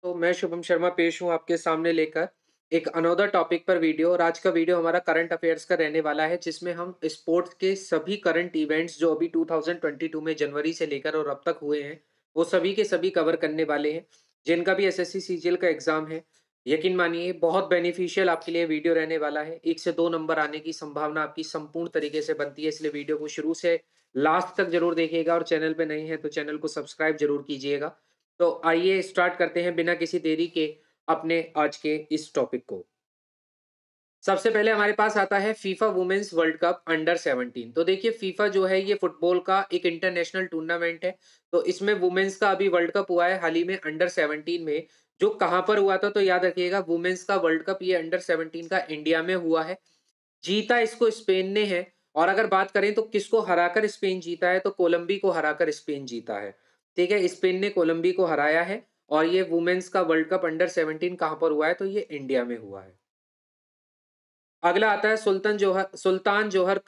तो मैं शुभम शर्मा पेश हूँ आपके सामने लेकर एक अनोदर टॉपिक पर वीडियो। और आज का वीडियो हमारा करंट अफेयर्स का रहने वाला है, जिसमें हम स्पोर्ट्स के सभी करंट इवेंट्स जो अभी 2022 में जनवरी से लेकर और अब तक हुए हैं, वो सभी के सभी कवर करने वाले हैं। जिनका भी एसएससी सीजीएल का एग्जाम है, यकीन मानिए बहुत बेनिफिशियल आपके लिए वीडियो रहने वाला है। 1 से 2 नंबर आने की संभावना आपकी संपूर्ण तरीके से बनती है, इसलिए वीडियो को शुरू से लास्ट तक जरूर देखिएगा और चैनल पे नहीं है तो चैनल को सब्सक्राइब जरूर कीजिएगा। तो आइए स्टार्ट करते हैं बिना किसी देरी के अपने आज के इस टॉपिक को। सबसे पहले हमारे पास आता है FIFA women's world cup under 17। तो देखिए, फीफा जो है ये फुटबॉल का एक इंटरनेशनल टूर्नामेंट है। तो इसमें वुमेन्स का अभी वर्ल्ड कप हुआ है हाल ही में अंडर 17 में। जो कहां पर हुआ था, तो याद रखिएगा, वुमेन्स का वर्ल्ड कप ये अंडर 17 का इंडिया में हुआ है। जीता इसको स्पेन ने है। और अगर बात करें तो किसको हराकर स्पेन जीता है, तो कोलंबी को हराकर स्पेन जीता है। ठीक है, स्पेन ने कोलंबी को हराया है। और ये वुमेन्स का वर्ल्ड कप अंडर 17 कहां पर हुआ है, तो ये इंडिया में हुआ है। अगला आता है सुल्तान जोहर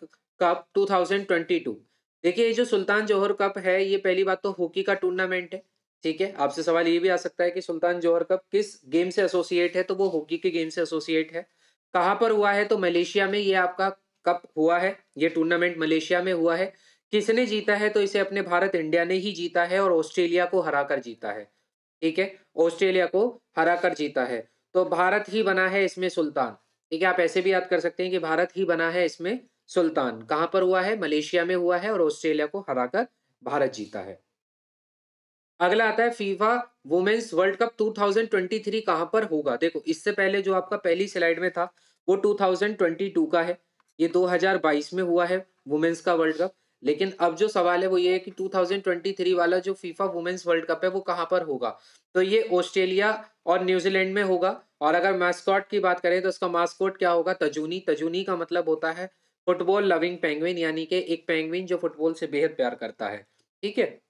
कप 2022। देखिए, ये जो सुल्तान जोहर कप है, ये पहली बात तो हॉकी का टूर्नामेंट है। ठीक है, आपसे सवाल ये भी आ सकता है कि सुल्तान जोहर कप किस गेम से एसोसिएट है, तो वो हॉकी के गेम से एसोसिएट है। कहां पर हुआ है, तो मलेशिया में ये आपका कप हुआ है। ये टूर्नामेंट मलेशिया में हुआ है। किसने जीता है, तो इसे अपने भारत इंडिया ने ही जीता है और ऑस्ट्रेलिया को हराकर जीता है। ठीक है, ऑस्ट्रेलिया को हराकर जीता है। तो भारत ही बना है इसमें सुल्तान। ठीक है, आप ऐसे भी याद कर सकते हैं कि भारत ही बना है इसमें सुल्तान। कहां पर हुआ है, मलेशिया में हुआ है और ऑस्ट्रेलिया को हराकर भारत जीता है। अगला आता है फीफा वुमेन्स वर्ल्ड कप 2023 कहां पर होगा। देखो, इससे पहले जो आपका पहली स्लाइड में था, वो 2022 का है। ये 2022 में हुआ है वुमेन्स का वर्ल्ड कप। लेकिन अब जो सवाल है वो ये है कि 2023 वाला जो फीफा वुमेन्स वर्ल्ड कप है वो कहां पर होगा। तो ये ऑस्ट्रेलिया और न्यूजीलैंड में होगा। और अगर मास्कॉट की बात करें तो इसका मास्कॉट क्या होगा, तजूनी। तजूनी का मतलब होता है फुटबॉल लविंग पेंगुइन, यानी कि एक पेंगुइन जो फुटबॉल से बेहद प्यार करता है। ठीक है।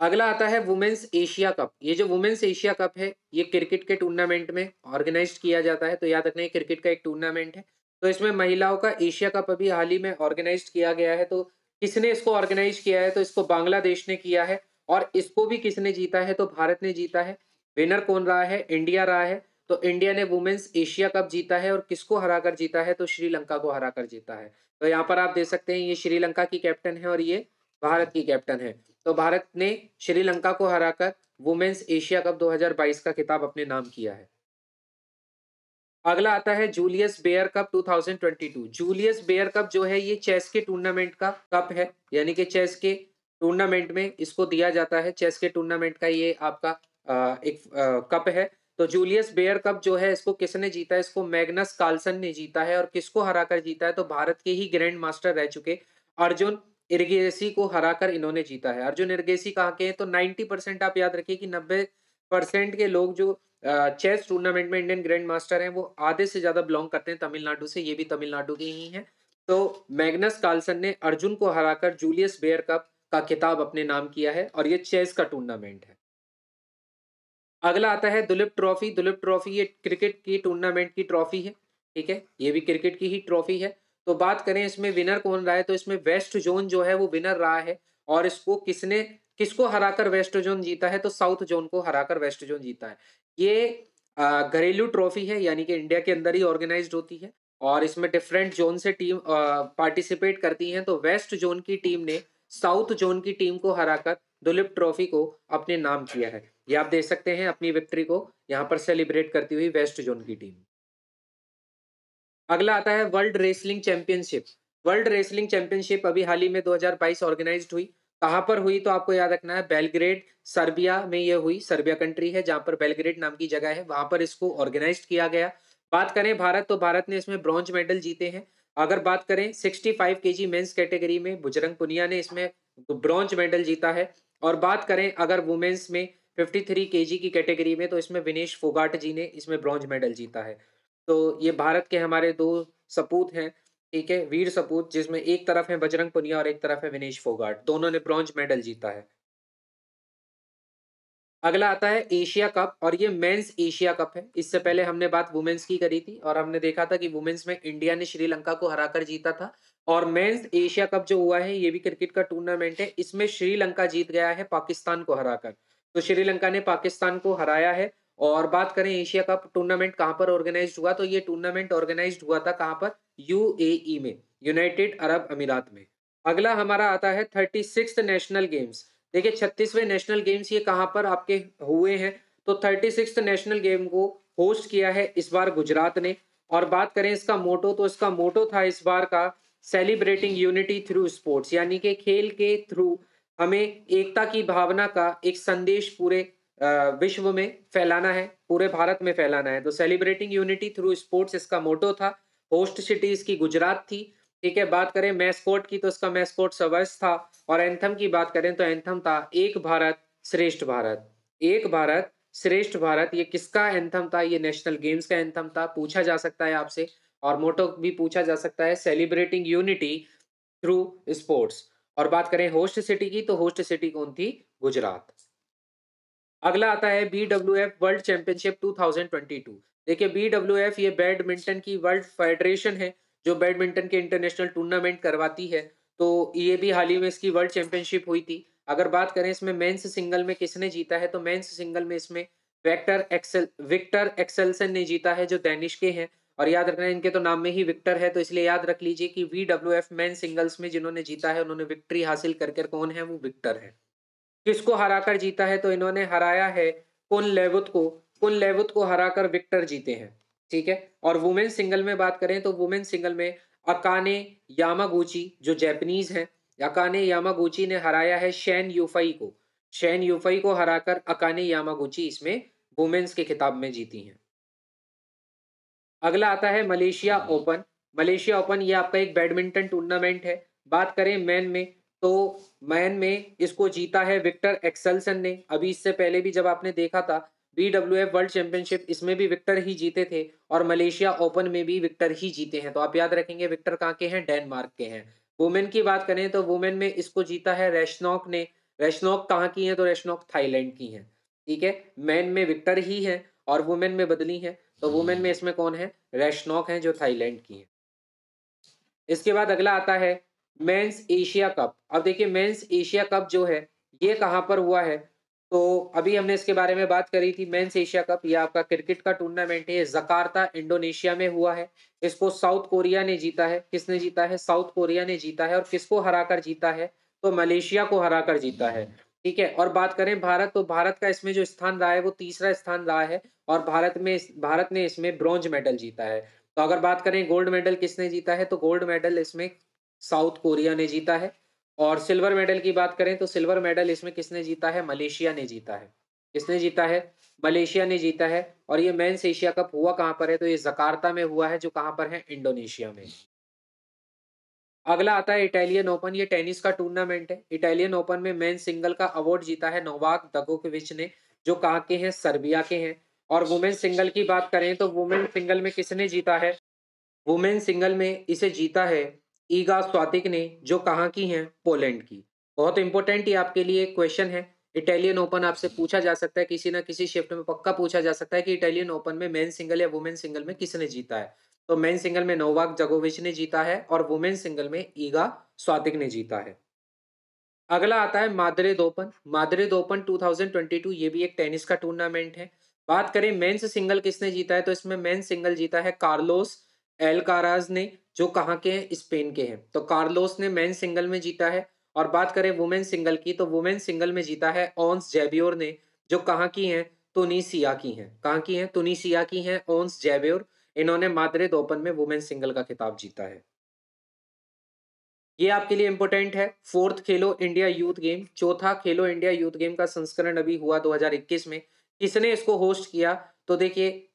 अगला आता है वुमेन्स एशिया कप। ये जो वुमेन्स एशिया कप है, ये क्रिकेट के टूर्नामेंट में ऑर्गेनाइज्ड किया जाता है। तो याद रखना, ये क्रिकेट का एक टूर्नामेंट है। तो इसमें महिलाओं का एशिया कप अभी हाल ही में ऑर्गेनाइज्ड किया गया है। तो किसने इसको ऑर्गेनाइज किया है, तो इसको बांग्लादेश ने किया है। और इसको भी किसने जीता है, तो भारत ने जीता है। विनर कौन रहा है, इंडिया रहा है। तो इंडिया ने वुमेन्स एशिया कप जीता है और किसको हराकर जीता है, तो श्रीलंका को हराकर जीता है। तो यहाँ पर आप देख सकते हैं, ये श्रीलंका की कैप्टन है और ये भारत की कैप्टन है। तो भारत ने श्रीलंका को हराकर वुमेन्स एशिया कप 2022 का खिताब अपने नाम किया है। अगला आता है Julius Baer cup 2022। Julius Baer cup जो है, ये चेस के टूर्नामेंट का कप है। यानी कि चेस के टूर्नामेंट में इसको दिया जाता है। चेस के टूर्नामेंट का ये आपका एक कप है। तो जूलियस बेयर कप जो है, इसको किसने जीता है, इसको मैग्नस कार्लसन ने जीता है। और किसको हराकर जीता है, तो भारत के ही ग्रैंड मास्टर रह चुके अर्जुन इरगेसी को हराकर इन्होंने जीता है। अर्जुन इरगेसी कहाँ के हैं, तो 90% आप याद रखिए कि 90% के लोग जो चेस टूर्नामेंट में इंडियन ग्रैंड मास्टर हैं, वो आधे से ज्यादा बिलोंग करते हैं तमिलनाडु से। ये भी तमिलनाडु के ही हैं। तो मैग्नस कार्लसन ने अर्जुन को हराकर जूलियस बेयर कप का खिताब अपने नाम किया है और ये चेस का टूर्नामेंट है। अगला आता है दुलीप ट्रॉफी। दुलीप ट्रॉफी ये क्रिकेट की टूर्नामेंट की ट्रॉफी है। ठीक है, ये भी क्रिकेट की ही ट्रॉफी है। तो बात करें इसमें विनर कौन रहा है, तो इसमें वेस्ट जोन जो है वो विनर रहा है। और इसको किसको हराकर वेस्ट जोन जीता है, तो साउथ जोन को हराकर वेस्ट जोन जीता है। ये घरेलू ट्रॉफी है, यानी कि इंडिया के अंदर ही ऑर्गेनाइज्ड होती है। और इसमें डिफरेंट जोन से टीम पार्टिसिपेट करती हैं। तो वेस्ट जोन की टीम ने साउथ जोन की टीम को हराकर दुलीप ट्रॉफी को अपने नाम किया है। ये आप देख सकते हैं अपनी विक्ट्री को यहाँ पर सेलिब्रेट करती हुई वेस्ट जोन की टीम। अगला आता है world wrestling championship. World wrestling championship अभी हाल ही में 2022 ऑर्गेनाइज्ड हुई। कहां पर हुई, तो आपको याद रखना है बेलग्रेड, सर्बिया में ये हुई। सर्बिया कंट्री है जहां पर बेलग्रेड नाम की जगह है, वहां पर इसको ऑर्गेनाइज्ड किया गया। बात करें भारत, तो भारत ने इसमें ब्रॉन्ज मेडल जीते हैं। अगर बात करें 65 केजी मेंस कैटेगरी में, बुजरंग पुनिया ने इसमें ब्रॉन्ज मेडल जीता है। और बात करें अगर वुमेन्स में 53 केजी की कैटेगरी में, तो इसमें विनेश फोगाट जी ने इसमें ब्रॉन्ज मेडल जीता है। तो ये भारत के हमारे दो सपूत हैं। ठीक है, वीर सपूत, जिसमें एक तरफ है बजरंग पुनिया और एक तरफ है विनेश फोगाट। दोनों ने ब्रॉन्ज मेडल जीता है। अगला आता है एशिया कप और ये मेंस एशिया कप है। इससे पहले हमने बात वुमेन्स की करी थी और हमने देखा था कि वुमेन्स में इंडिया ने श्रीलंका को हराकर जीता था। और मेंस एशिया कप जो हुआ है, ये भी क्रिकेट का टूर्नामेंट है। इसमें श्रीलंका जीत गया है पाकिस्तान को हराकर। तो श्रीलंका ने पाकिस्तान को हराया है। और बात करें एशिया कप टूर्नामेंट कहाँ पर ऑर्गेनाइज्ड हुआ, तो ये टूर्नामेंट ऑर्गेनाइज्ड हुआ था कहाँ पर, यूएई में, यूनाइटेड अरब अमीरात में। अगला हमारा आता है 36th नेशनल गेम्स। देखिए 36वें नेशनल गेम्स ये कहाँ पर आपके हुए हैं, तो 36th नेशनल गेम को होस्ट किया है इस बार गुजरात ने। और बात करें इसका मोटो, तो इसका मोटो था इस बार का सेलिब्रेटिंग यूनिटी थ्रू स्पोर्ट्स, यानी कि खेल के थ्रू हमें एकता की भावना का एक संदेश पूरे विश्व में फैलाना है, पूरे भारत में फैलाना है। तो सेलिब्रेटिंग यूनिटी थ्रू स्पोर्ट्स इसका मोटो था। होस्ट सिटी इसकी गुजरात थी। ठीक है, बात करें मैस्कोट की, तो इसका मैस्कोट सर्वस था। और एंथम की बात करें तो एंथम था एक भारत श्रेष्ठ भारत। एक भारत श्रेष्ठ भारत, ये किसका एंथम था, ये नेशनल गेम्स का एंथम था, पूछा जा सकता है आपसे। और मोटो भी पूछा जा सकता है, सेलिब्रेटिंग यूनिटी थ्रू स्पोर्ट्स। और बात करें होस्ट सिटी की, तो होस्ट सिटी कौन थी, गुजरात। अगला आता है बीडब्ल्यूएफ वर्ल्ड चैंपियनशिप 2022। देखिए बीडब्ल्यूएफ ये बैडमिंटन की वर्ल्ड फेडरेशन है जो बैडमिंटन के इंटरनेशनल टूर्नामेंट करवाती है। तो ये भी हाल ही में इसकी वर्ल्ड चैंपियनशिप हुई थी। अगर बात करें इसमें मेंस सिंगल में किसने जीता है, तो मेंस सिंगल में इसमें विक्टर एक्सेल्सन ने जीता है, जो डेनिश के हैं। और याद रखना इनके तो नाम में ही विक्टर है, तो इसलिए याद रख लीजिए कि बीडब्ल्यूएफ मेन सिंगल्स में जिन्होंने जीता है, उन्होंने विक्ट्री हासिल करके कौन है, वो विक्टर है। किसको हराकर जीता है, तो इन्होंने हराया है कुन लेवुत को। कुन लेवुत को हराकर विक्टर जीते हैं। ठीक है, और वुमेन सिंगल में बात करें तो वुमेन सिंगल में अकाने यामागुची जो जापानीज हैं, अकाने यामागुची ने हराया है शेन यूफई को। शेन यूफई को हराकर अकाने यामागुची इसमें वुमेन्स के खिताब में जीती हैं। अगला आता है मलेशिया ओपन। मलेशिया ओपन ये आपका एक बैडमिंटन टूर्नामेंट है। बात करें मैन में, तो मैन में इसको जीता है विक्टर एक्सेल्सन ने। अभी इससे पहले भी जब आपने देखा था बीडब्ल्यूएफ वर्ल्ड चैंपियनशिप, इसमें भी विक्टर ही जीते थे और मलेशिया ओपन में भी विक्टर ही जीते हैं। तो आप याद रखेंगे विक्टर कहाँ के हैं, डेनमार्क के हैं। वुमेन की बात करें तो वुमेन में इसको जीता है रेशनॉक ने। रेशनॉक कहाँ की है, तो रेशनॉक थाईलैंड की है। ठीक है, मैन में विक्टर ही है और वुमेन में बदली है। तो वुमेन में इसमें कौन है, रेशनॉक है जो थाईलैंड की है। इसके बाद अगला आता है मेंस एशिया कप। अब देखिए मेंस एशिया कप जो है ये कहाँ पर हुआ है, तो अभी हमने इसके बारे में बात करी थी। मेंस एशिया कप ये आपका क्रिकेट का टूर्नामेंट है, जकार्ता इंडोनेशिया में हुआ है। इसको साउथ कोरिया ने जीता है। किसने जीता है, साउथ कोरिया ने जीता है। और किसको हराकर जीता है, तो मलेशिया को हराकर जीता है। ठीक है, और बात करें भारत, तो भारत का इसमें जो स्थान रहा है वो तीसरा स्थान रहा है। और भारत ने इसमें ब्रॉन्ज मेडल जीता है। तो अगर बात करें गोल्ड मेडल किसने जीता है, तो गोल्ड मेडल इसमें साउथ कोरिया ने जीता है। और सिल्वर मेडल की बात करें तो सिल्वर मेडल इसमें किसने जीता है, मलेशिया ने जीता है। किसने जीता है, मलेशिया ने जीता है। और ये मेंस एशिया कप हुआ कहाँ पर है, तो ये जकार्ता में हुआ है, जो कहाँ पर है, इंडोनेशिया में। अगला आता है इटालियन ओपन। ये टेनिस का टूर्नामेंट है। इटालियन ओपन में मेन सिंगल का अवार्ड जीता है नोवाक जोकोविच ने, जो कहाँ के हैं, सर्बिया के हैं। और वुमेन सिंगल की बात करें तो वुमेन सिंगल में किसने जीता है, वुमेन सिंगल में इसे जीता है ईगा स्वातिक ने, जो कहाँ की हैं, पोलैंड की। बहुत इंपॉर्टेंट ये आपके लिए क्वेश्चन है। इटालियन ओपन आपसे पूछा जा सकता है, किसी ना किसी शिफ्ट में पक्का पूछा जा सकता है कि इटालियन ओपन में मेन सिंगल या वुमेन सिंगल में किसने जीता है। तो मेन सिंगल में नोवाक जोकोविच ने जीता है और वुमेन सिंगल में ईगा स्वातिक ने जीता है। अगला आता है माद्रिद ओपन। माद्रिद ओपन 2022 ये भी एक टेनिस का टूर्नामेंट है। बात करें मेंस सिंगल किसने जीता है, तो इसमें मेंस सिंगल जीता है कार्लोस एल्काराज ने, जो कहाँ के हैं, स्पेन के हैं। तो कार्लोस ने मेंस सिंगल में जीता है। और बात करें वुमेन सिंगल की, तो वुमेन सिंगल में जीता है ओन्स जेबियोर ने, जो कहाँ की हैं, तुनिसिया की हैं। कहाँ की हैं, तुनिसिया की हैं ओन्स जेबियोर। इन्होंने माद्रिद ओपन में वुमेन सिंगल का खिताब जीता है। ये आपके लिए इंपॉर्टेंट है। फोर्थ खेलो इंडिया यूथ गेम, चौथा खेलो इंडिया यूथ गेम का संस्करण अभी हुआ 2021 में। किसने इसको होस्ट किया, तो देखिए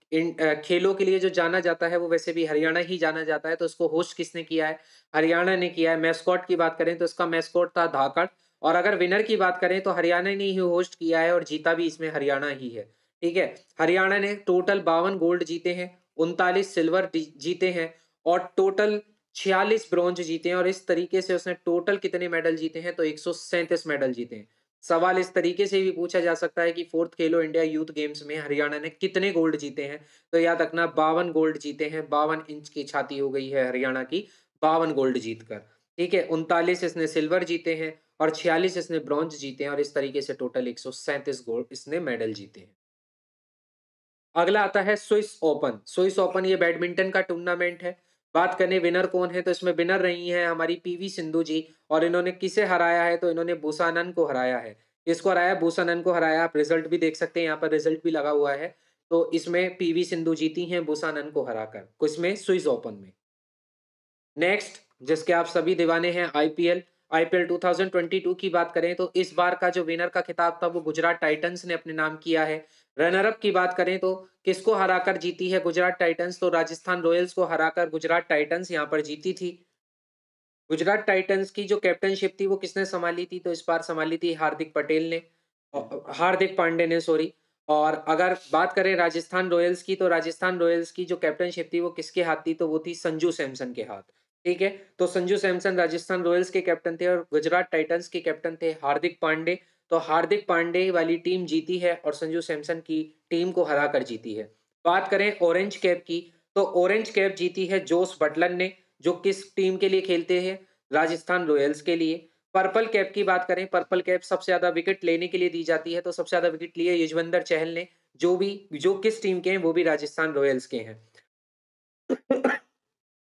खेलों के लिए जो जाना जाता है वो वैसे भी हरियाणा ही जाना जाता है। तो इसको होस्ट किसने किया है, हरियाणा ने किया है। मैस्कॉट की बात करें तो इसका मैस्कॉट था धाकड़। और अगर विनर की बात करें तो हरियाणा ने ही होस्ट किया है और जीता भी इसमें हरियाणा ही है। ठीक है, हरियाणा ने टोटल 52 गोल्ड जीते हैं, 39 सिल्वर जीते हैं और टोटल 46 ब्रॉन्ज जीते हैं। और इस तरीके से उसने टोटल कितने मेडल जीते हैं, तो 137 मेडल जीते हैं। सवाल इस तरीके से भी पूछा जा सकता है कि फोर्थ खेलो इंडिया यूथ गेम्स में हरियाणा ने कितने गोल्ड जीते हैं, तो याद रखना 52 गोल्ड जीते हैं। 52 इंच की छाती हो गई है हरियाणा की 52 गोल्ड जीतकर। ठीक है, 39 इसने सिल्वर जीते हैं और 46 इसने ब्रॉन्ज जीते हैं और इस तरीके से टोटल 137 गोल्ड इसने मेडल जीते हैं। अगला आता है स्विस ओपन। स्विस ओपन ये बैडमिंटन का टूर्नामेंट है। बात करें विनर कौन है, तो इसमें विनर रही हैं हमारी पीवी सिंधु जी और इन्होंने किसे हराया है, तो इन्होंने बुसानन को हराया है। किसको हराया? बुसानन को हराया। आप रिजल्ट भी देख सकते हैं, यहाँ पर रिजल्ट भी लगा हुआ है। तो इसमें पीवी सिंधु जीती हैं बुसानन को हराकर, किसमें? स्विस ओपन में। नेक्स्ट, जिसके आप सभी दीवाने हैं, आईपीएल। आईपीएल 2022 की बात करें तो इस बार का जो विनर का खिताब था वो गुजरात टाइटंस ने अपने नाम किया है। रनर अप की बात करें तो किसको हराकर जीती है गुजरात टाइटंस? तो राजस्थान रॉयल्स को हराकर गुजरात टाइटंस यहाँ पर जीती थी। गुजरात टाइटंस की जो कैप्टनशिप थी वो किसने संभाली थी? तो इस बार संभाली थी हार्दिक पटेल ने, हार्दिक पांडे ने, सॉरी। और अगर बात करें राजस्थान रॉयल्स की, तो राजस्थान रॉयल्स की जो कैप्टनशिप थी वो किसके हाथ थी? तो वो थी संजू सैमसन के हाथ। ठीक है, तो संजू सैमसन राजस्थान रॉयल्स के कैप्टन थे और गुजरात टाइटंस के कैप्टन थे हार्दिक पांडे। तो हार्दिक पांडे वाली टीम जीती है और संजू सैमसन की टीम को हराकर जीती है। बात करें ऑरेंज कैप की, तो ऑरेंज कैप जीती है जोस बटलर ने, जो किस टीम के लिए खेलते हैं? राजस्थान रॉयल्स के लिए। पर्पल कैप की बात करें, पर्पल कैप सबसे ज़्यादा विकेट लेने के लिए दी जाती है, तो सबसे ज़्यादा विकेट लिए युजवेंद्र चहल ने, जो किस टीम के हैं? वो भी राजस्थान रॉयल्स के हैं।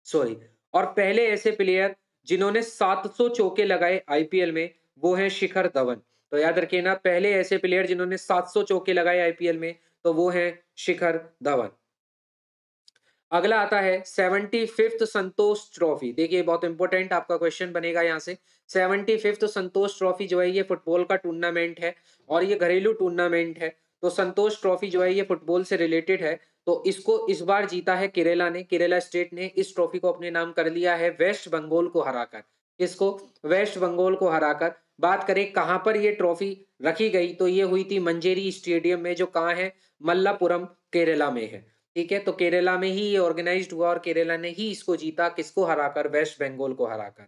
सॉरी। और पहले ऐसे प्लेयर जिन्होंने 700 चौके लगाए आईपीएल में, वो हैं शिखर धवन। तो याद रखिए ना, पहले ऐसे प्लेयर जिन्होंने 700 चौके लगाए आईपीएल में, तो वो हैं शिखर धवन। अगला आता है 75th संतोष ट्रॉफी। देखिए बहुत इंपॉर्टेंट आपका क्वेश्चन बनेगा यहाँ से। 75th संतोष ट्रॉफी जो है ये फुटबॉल का टूर्नामेंट है और ये घरेलू टूर्नामेंट है। तो संतोष ट्रॉफी जो है ये फुटबॉल से रिलेटेड है। तो इसको इस बार जीता है केरला ने, केरला स्टेट ने इस ट्रॉफी को अपने नाम कर लिया है वेस्ट बंगाल को हराकर। किसको? वेस्ट बंगाल को हराकर। बात करें कहां पर ये ट्रॉफी रखी गई, तो ये हुई थी मंजेरी स्टेडियम में, जो कहाँ है? मल्लापुरम, केरला में है। ठीक है, तो केरला में ही ये ऑर्गेनाइज्ड हुआ और केरला ने ही इसको जीता, किसको हराकर? वेस्ट बंगाल को हराकर।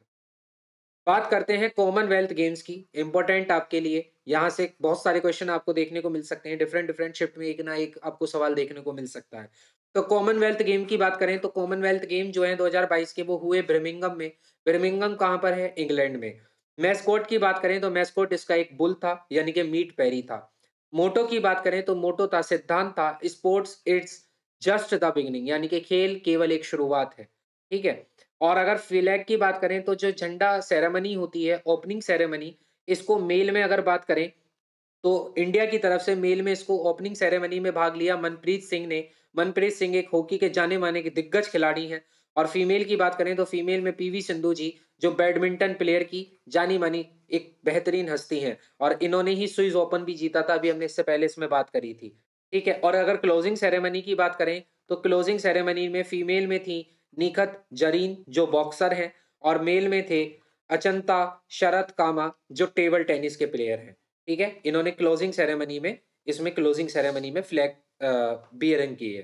बात करते हैं कॉमनवेल्थ गेम्स की, इंपॉर्टेंट आपके लिए। यहाँ से बहुत सारे क्वेश्चन आपको देखने को मिल सकते हैं, डिफरेंट डिफरेंट शिफ्ट में एक ना एक आपको सवाल देखने को मिल सकता है। तो कॉमनवेल्थ गेम की बात करें तो कॉमनवेल्थ गेम जो है 2022 के, वो हुए बर्मिंघम में। बर्मिंघम कहाँ पर है? इंग्लैंड में। मैस्कोट की बात करें तो मैस्कोट इसका एक बुल था, यानी कि मीट पैरी था। मोटो की बात करें तो मोटो था, सिद्धांत था, sports it's just the beginning, यानी कि खेल केवल एक शुरुआत है। ठीक है। और अगर फ्लैग की बात करें तो जो झंडा सेरेमनी होती है, ओपनिंग सेरेमनी, इसको मेल में अगर बात करें तो इंडिया की तरफ से मेल में इसको ओपनिंग सेरेमनी में भाग लिया मनप्रीत सिंह ने। मनप्रीत सिंह एक हॉकी के जाने माने के दिग्गज खिलाड़ी हैं। और फीमेल की बात करें तो फीमेल में पीवी सिंधु जी, जो बैडमिंटन प्लेयर की जानी मानी एक बेहतरीन हस्ती हैं और इन्होंने ही स्विस ओपन भी जीता था, अभी हमने इससे पहले इसमें बात करी थी। ठीक है, और अगर क्लोजिंग सेरेमनी की बात करें तो क्लोजिंग सेरेमनी में फीमेल में थी निखत जरीन, जो बॉक्सर हैं, और मेल में थे अचंता शरत कामा, जो टेबल टेनिस के प्लेयर हैं। ठीक है, इन्होंने क्लोजिंग सेरेमनी में, इसमें क्लोजिंग सेरेमनी में फ्लैग बियरिंग की है।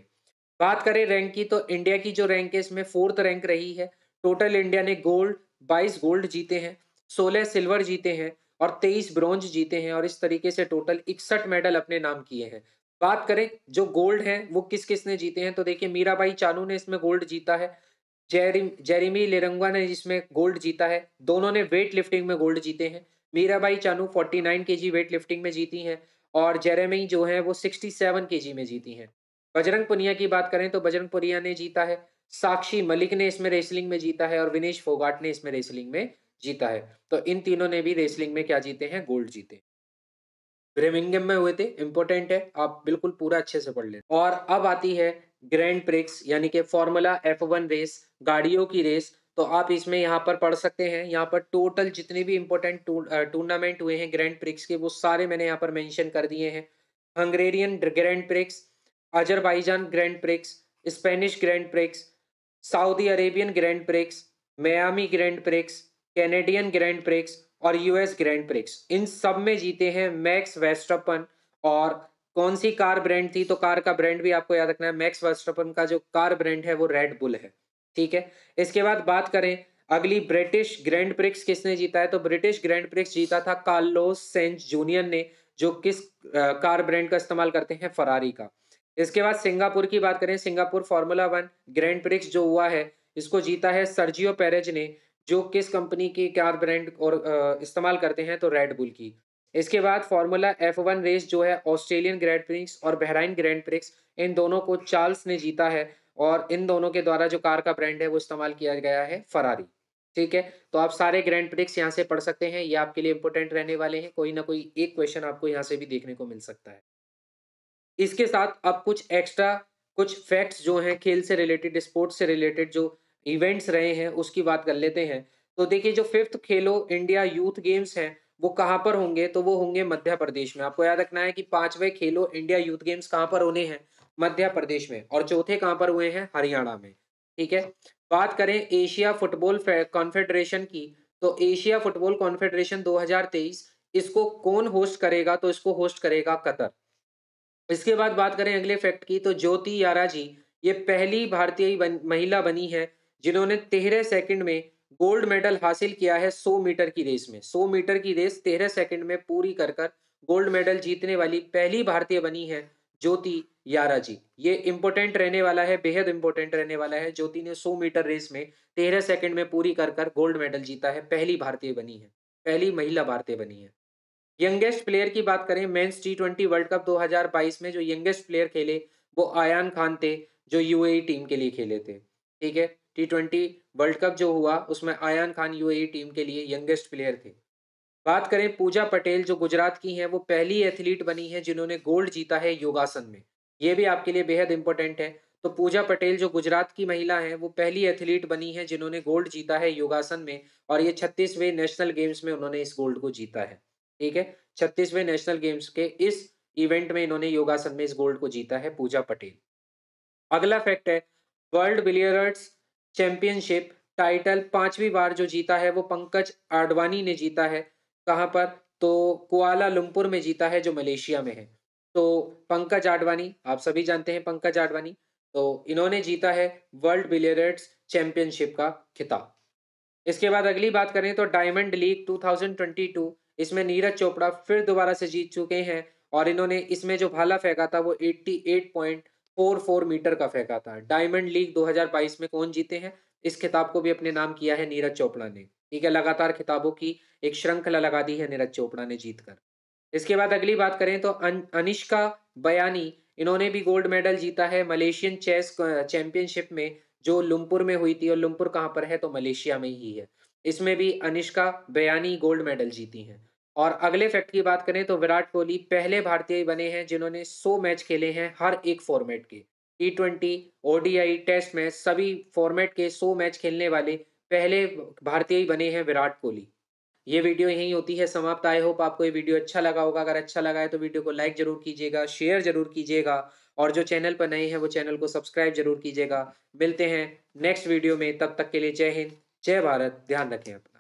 बात करें रैंक की तो इंडिया की जो रैंक है इसमें 4th रैंक रही है। टोटल इंडिया ने 22 गोल्ड जीते हैं, 16 सिल्वर जीते हैं और 23 ब्रॉन्ज जीते हैं और इस तरीके से टोटल 61 मेडल अपने नाम किए हैं। बात करें जो गोल्ड हैं वो किस-किस ने जीते हैं, तो देखिए मीराबाई चानू ने इसमें गोल्ड जीता है। जेरेमी लेरंगा ने इसमें गोल्ड जीता है। दोनों ने वेट लिफ्टिंग में गोल्ड जीते हैं। Mirabai Chanu 49 KG weight lifting में जीती हैं और जेरेमी जो है वो 67 केजी में जीती हैं। बजरंग पुनिया की बात करें तो बजरंग पुनिया ने जीता है। साक्षी मलिक ने इसमें रेसलिंग में जीता है और विनेश फोगाट ने इसमें रेसलिंग में जीता है। तो इन तीनों ने भी रेसलिंग में क्या जीते हैं? गोल्ड जीते। birmingham में हुए थे, इंपॉर्टेंट है, आप बिल्कुल पूरा अच्छे से पढ़ लें। और अब आती है ग्रैंड प्रिक्स, यानी कि फॉर्मूला F1 रेस, गाड़ियों की रेस। तो आप इसमें यहाँ पर पढ़ सकते हैं, यहाँ पर टोटल जितने भी इंपॉर्टेंट टूर्नामेंट हुए हैं ग्रैंड प्रिक्स के, वो सारे मैंने यहाँ पर मेंशन कर दिए हैं। Hungarian grand prix, Azerbaijan grand prix, Spanish grand prix, Saudi Arabian grand prix, Miami grand prix, Canadian grand prix और यूएस ग्रैंड प्रिक्स। इन सब में जीते हैं मैक्स वेस्टरपन। और कौन सी कार ब्रांड थी, तो कार का ब्रांड भी आपको याद रखना है। मैक्स वेस्टरपन का जो कार ब्रांड है वो रेड बुल है। ठीक है, इसके बाद बात करें अगली, ब्रिटिश ग्रैंड प्रिक्स किसने जीता है, तो ब्रिटिश ग्रैंड प्रिक्स जीता था कार्लोस सेंज जूनियर ने, जो किस कार ब्रांड का इस्तेमाल करते हैं? फरारी का। इसके बाद सिंगापुर की बात करें, सिंगापुर फार्मूला 1 ग्रैंड प्रिक्स जो हुआ है, इसको जीता है सर्जियो पेरेज ने, जो किस कंपनी की कार ब्रांड और इस्तेमाल करते हैं, तो रेड बुल की। इसके बाद फ़ॉर्मूला F1 रेस जो है ऑस्ट्रेलियन ग्रैंड प्रिक्स और बहराइन ग्रैंड प्रिक्स, इन दोनों को चार्ल्स ने जीता है और इन दोनों के द्वारा जो कार का ब्रांड है वो इस्तेमाल किया गया है फेरारी। ठीक है? तो आप सारे ग्रैंड प्रिक्स यहाँ से पढ़ सकते हैं, ये आपके लिए इम्पोर्टेंट रहने वाले हैं, कोई ना कोई एक क्वेश्चन आपको यहाँ से भी देखने को मिल सकता है। इसके साथ अब कुछ एक्स्ट्रा कुछ फैक्ट्स जो हैं खेल से रिलेटेड, स्पोर्ट्स से रिलेटेड जो इवेंट्स रहे हैं, उसकी बात कर लेते हैं। तो देखिए जो 5th खेलो इंडिया यूथ गेम्स हैं, वो कहाँ पर होंगे? तो वो होंगे मध्य प्रदेश में। आपको याद रखना है कि 5वें खेलो इंडिया यूथ गेम्स कहाँ पर होने हैं? मध्य प्रदेश में, और चौथे कहाँ पर हुए हैं? हरियाणा में। ठीक है? बात करें एशिया फुटबॉल कॉन्फेडरेशन की, तो एशिया फुटबॉल कॉन्फेडरेशन 2023 इसको कौन होस्ट करेगा? तो इसको होस्ट करेगा कतर। इसके बाद बात करें अगले फैक्ट की, तो ज्योति यारा जी ये पहली भारतीय महिला बनी है जिन्होंने 13 सेकंड में गोल्ड मेडल हासिल किया है 100 मीटर की रेस में। 100 मीटर की रेस 13 सेकंड में पूरी कर कर गोल्ड मेडल जीतने वाली पहली भारतीय बनी है ज्योति यारा जी। ये इंपॉर्टेंट रहने वाला है, बेहद इंपॉर्टेंट रहने वाला है। ज्योति ने 100 मीटर रेस में 13 सेकंड में पूरी कर कर गोल्ड मेडल जीता है, पहली भारतीय बनी है, पहली महिला भारतीय बनी है। यंगेस्ट प्लेयर की बात करें मेंस टी20 वर्ल्ड कप 2022 में जो यंगेस्ट प्लेयर खेले वो आयान खान थे, जो यूएई टीम के लिए खेले थे। ठीक है? टी20 वर्ल्ड कप जो हुआ उसमें आयान खान यूएई टीम के लिए यंगेस्ट प्लेयर थे। बात करें पूजा पटेल जो गुजरात की हैं, वो पहली एथलीट बनी है जिन्होंने गोल्ड जीता है योगासन में। ये भी आपके लिए बेहद इंपॉर्टेंट है। तो पूजा पटेल जो गुजरात की महिला हैं, वो पहली एथलीट बनी है जिन्होंने गोल्ड जीता है योगासन में, और ये 36वें नेशनल गेम्स में उन्होंने इस गोल्ड को जीता है। ठीक है? 36वें नेशनल गेम्स के इस इवेंट में इन्होंने योगासन में इस गोल्ड को जीता है पूजा पटेल। अगला फैक्ट है वर्ल्ड बिलियर्ड्स चैंपियनशिप टाइटल 5वीं बार जो जीता है वो पंकज आडवाणी ने जीता है। कहाँ पर? तो कुआलालंपुर में जीता है जो मलेशिया में है। तो पंकज आडवाणी आप सभी जानते हैं पंकज आडवाणी, तो इन्होंने जीता है वर्ल्ड बिलियर्ड्स चैंपियनशिप का खिताब। इसके बाद अगली बात करें तो डायमंड लीग 2022 इसमें नीरज चोपड़ा फिर दोबारा से जीत चुके हैं, और इन्होंने इसमें जो भाला फेंका था वो 88.44 मीटर का फेंका था। डायमंड लीग 2022 में कौन जीते हैं? इस खिताब को भी अपने नाम किया है नीरज चोपड़ा ने। ठीक है? लगातार खिताबों की एक श्रृंखला लगा दी है नीरज चोपड़ा ने जीतकर। इसके बाद अगली बात करें तो अनिष्का बयानी इन्होंने भी गोल्ड मेडल जीता है मलेशियन चेस चैंपियनशिप में, जो लुम्पुर में हुई थी, और लुम्पुर कहाँ पर है? तो मलेशिया में ही है। इसमें भी अनिष्का बयानी गोल्ड मेडल जीती हैं। और अगले फैक्ट की बात करें तो विराट कोहली पहले भारतीय बने हैं जिन्होंने 100 मैच खेले हैं हर एक फॉर्मेट के। टी20, ओडीआई, टेस्ट मैच सभी फॉर्मेट के 100 मैच खेलने वाले पहले भारतीय ही बने हैं विराट कोहली। ये वीडियो यहीं होती है समाप्त। आई होप आपको ये वीडियो अच्छा लगा होगा। अगर अच्छा लगा है तो वीडियो को लाइक ज़रूर कीजिएगा, शेयर ज़रूर कीजिएगा, और जो चैनल पर नए हैं वो चैनल को सब्सक्राइब ज़रूर कीजिएगा। मिलते हैं नेक्स्ट वीडियो में, तब तक के लिए जय हिंद, जय भारत, ध्यान रखें अपना।